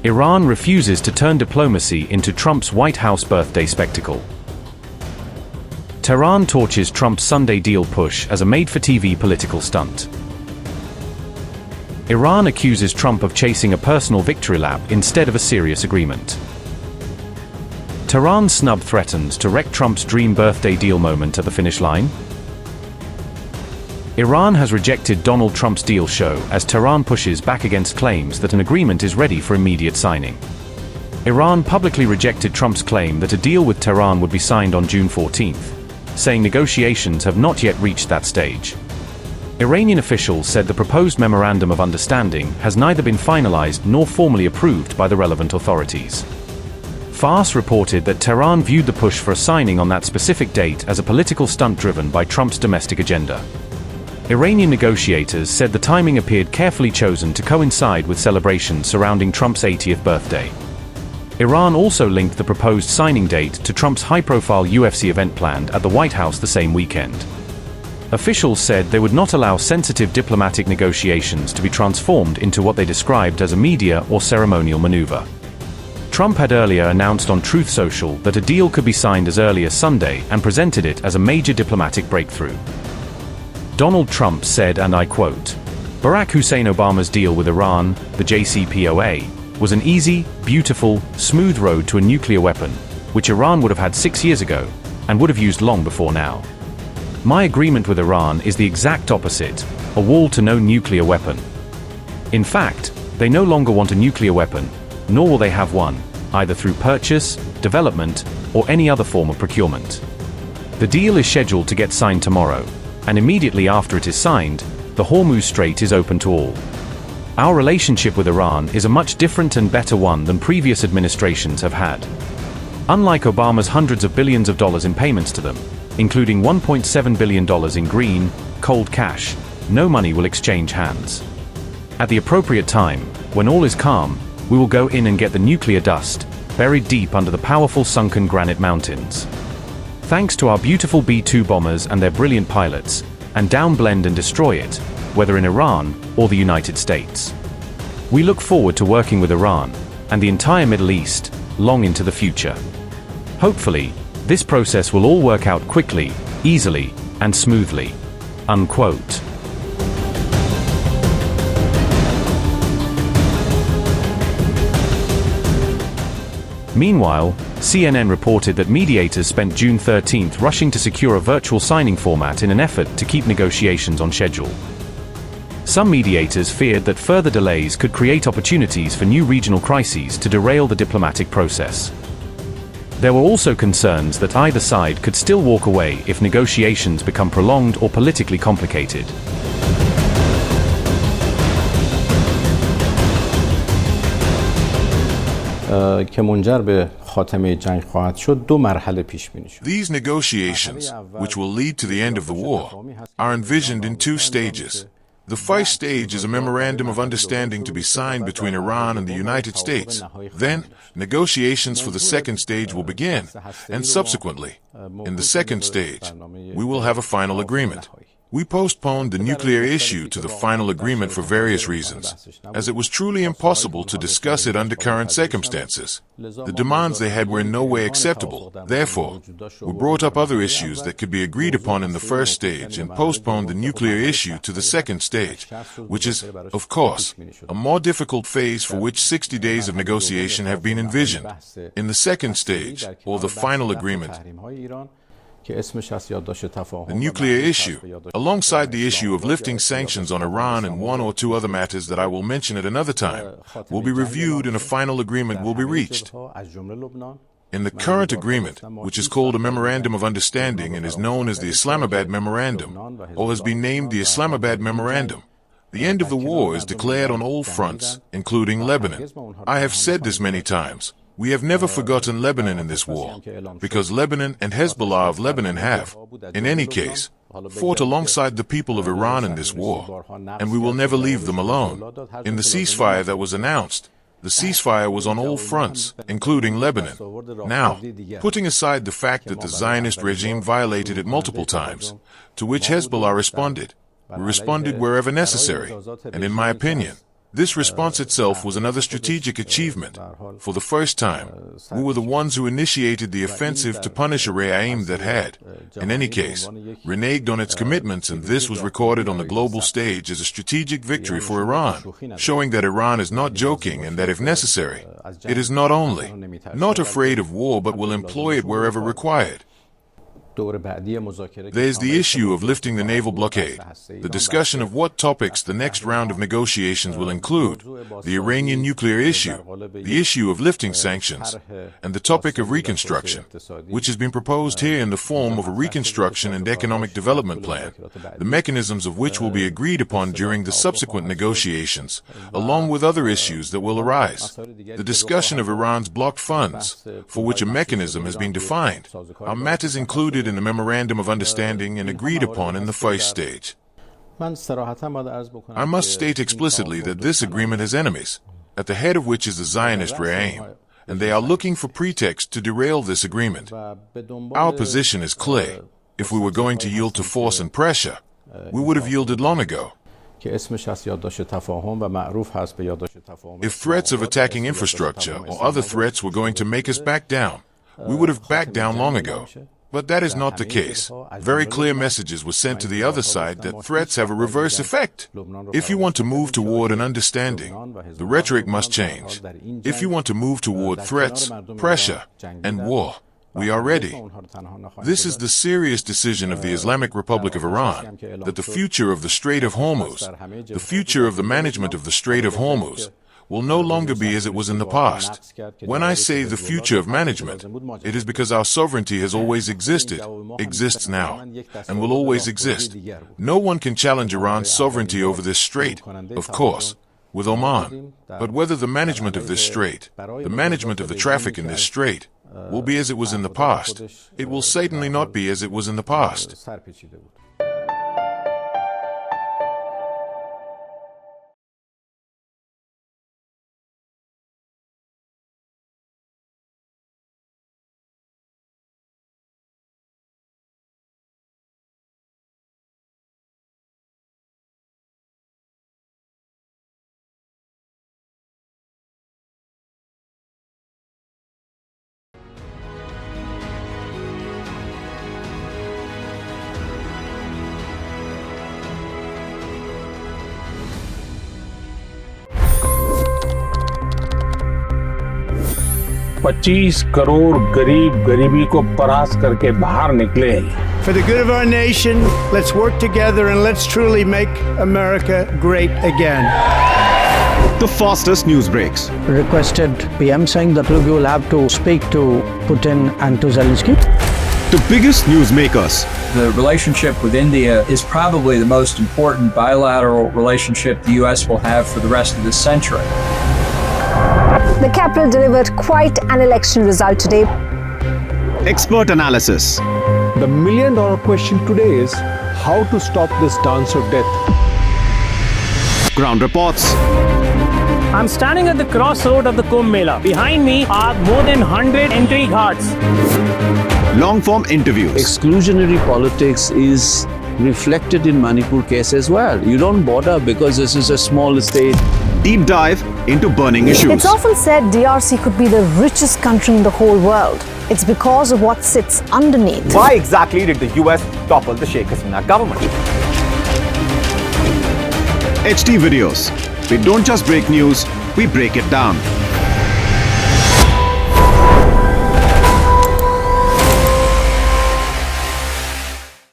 Iran refuses to turn diplomacy into Trump's White House birthday spectacle. Tehran torches Trump's Sunday deal push as a made-for-TV political stunt. Iran accuses Trump of chasing a personal victory lap instead of a serious agreement. Tehran's snub threatens to wreck Trump's dream birthday deal moment at the finish line. Iran has rejected Donald Trump's deal show as Tehran pushes back against claims that an agreement is ready for immediate signing. Iran publicly rejected Trump's claim that a deal with Tehran would be signed on June 14th, saying negotiations have not yet reached that stage. Iranian officials said the proposed memorandum of understanding has neither been finalized nor formally approved by the relevant authorities. Fars reported that Tehran viewed the push for a signing on that specific date as a political stunt driven by Trump's domestic agenda. Iranian negotiators said the timing appeared carefully chosen to coincide with celebrations surrounding Trump's 80th birthday. Iran also linked the proposed signing date to Trump's high-profile UFC event planned at the White House the same weekend. Officials said they would not allow sensitive diplomatic negotiations to be transformed into what they described as a media or ceremonial maneuver. Trump had earlier announced on Truth Social that a deal could be signed as early as Sunday and presented it as a major diplomatic breakthrough. Donald Trump said, and I quote, "Barack Hussein Obama's deal with Iran, the JCPOA, was an easy, beautiful, smooth road to a nuclear weapon, which Iran would have had 6 years ago, and would have used long before now. My agreement with Iran is the exact opposite, a wall to no nuclear weapon. In fact, they no longer want a nuclear weapon, nor will they have one, either through purchase, development, or any other form of procurement. The deal is scheduled to get signed tomorrow, and immediately after it is signed, the Hormuz Strait is open to all. Our relationship with Iran is a much different and better one than previous administrations have had. Unlike Obama's hundreds of billions of dollars in payments to them, including $1.7 billion in green, cold cash, no money will exchange hands. At the appropriate time, when all is calm, we will go in and get the nuclear dust, buried deep under the powerful sunken granite mountains. Thanks to our beautiful B-2 bombers and their brilliant pilots, and downblend and destroy it, whether in Iran or the United States. We look forward to working with Iran, and the entire Middle East, long into the future. Hopefully, this process will all work out quickly, easily, and smoothly." Unquote. Meanwhile, CNN reported that Mediators spent June 13th rushing to secure a virtual signing format in an effort to keep negotiations on schedule. Some mediators feared that further delays could create opportunities for new regional crises to derail the diplomatic process. There were also concerns that either side could still walk away if negotiations become prolonged or politically complicated. These negotiations, which will lead to the end of the war, are envisioned in 2 stages. The first stage is a memorandum of understanding to be signed between Iran and the United States. Then, negotiations for the second stage will begin, and subsequently, in the second stage, we will have a final agreement. We postponed the nuclear issue to the final agreement for various reasons, as it was truly impossible to discuss it under current circumstances. The demands they had were in no way acceptable. Therefore, we brought up other issues that could be agreed upon in the first stage and postponed the nuclear issue to the second stage, which is, of course, a more difficult phase for which 60 days of negotiation have been envisioned. In the second stage, or the final agreement, the nuclear issue, alongside the issue of lifting sanctions on Iran and 1 or 2 other matters that I will mention at another time, will be reviewed and a final agreement will be reached. In the current agreement, which is called a Memorandum of Understanding and is known as the Islamabad Memorandum, or has been named the Islamabad Memorandum, the end of the war is declared on all fronts, including Lebanon. I have said this many times. We have never forgotten Lebanon in this war, because Lebanon and Hezbollah of Lebanon have, in any case, fought alongside the people of Iran in this war, and we will never leave them alone. In the ceasefire that was announced, the ceasefire was on all fronts, including Lebanon. Now, putting aside the fact that the Zionist regime violated it multiple times, to which Hezbollah responded, we responded wherever necessary, and in my opinion, This response itself was another strategic achievement. For the first time, we were the ones who initiated the offensive to punish a regime that had, in any case, reneged on its commitments, and this was recorded on the global stage as a strategic victory for Iran, showing that Iran is not joking and that if necessary, it is not only not afraid of war but will employ it wherever required. There is the issue of lifting the naval blockade, the discussion of what topics the next round of negotiations will include, the Iranian nuclear issue, the issue of lifting sanctions, and the topic of reconstruction, which has been proposed here in the form of a reconstruction and economic development plan, the mechanisms of which will be agreed upon during the subsequent negotiations, along with other issues that will arise. The discussion of Iran's blocked funds, for which a mechanism has been defined, are matters included in the memorandum of understanding and agreed upon in the first stage. I must state explicitly that this agreement has enemies, at the head of which is the Zionist regime, and they are looking for pretext to derail this agreement. Our position is clear. If we were going to yield to force and pressure, we would have yielded long ago. If threats of attacking infrastructure or other threats were going to make us back down, we would have backed down long ago. But that is not the case. Very clear messages were sent to the other side that threats have a reverse effect. If you want to move toward an understanding, the rhetoric must change. If you want to move toward threats, pressure, and war, we are ready. This is the serious decision of the Islamic Republic of Iran, that the future of the Strait of Hormuz, the future of the management of the Strait of Hormuz, will no longer be as it was in the past. When I say the future of management, it is because our sovereignty has always existed, exists now, and will always exist. No one can challenge Iran's sovereignty over this strait, of course, with Oman. But whether the management of this strait, the management of the traffic in this strait, will be as it was in the past, it will certainly not be as it was in the past. $25 crore गरीब गरीबी को परास्त करके बाहर निकले। For the good of our nation, let's work together and let's truly make America great again. The fastest news breaks. Requested PM saying that we will have to speak to Putin and to Zelensky. The biggest news makers. The relationship with India is probably the most important bilateral relationship the U.S. will have for the rest of this century. The capital delivered quite an election result today. Expert analysis. The million-dollar question today is how to stop this dance of death. Ground reports. I'm standing at the crossroad of the Kumbh Mela. Behind me are more than 100 entry ghats. Long-form interviews. Exclusionary politics is reflected in Manipur case as well. You don't bother because this is a small state. Deep dive into burning issues. It's often said DRC could be the richest country in the whole world. It's because of what sits underneath. Why exactly did the US topple the Sheikh Hasina government? HT videos. We don't just break news, we break it down.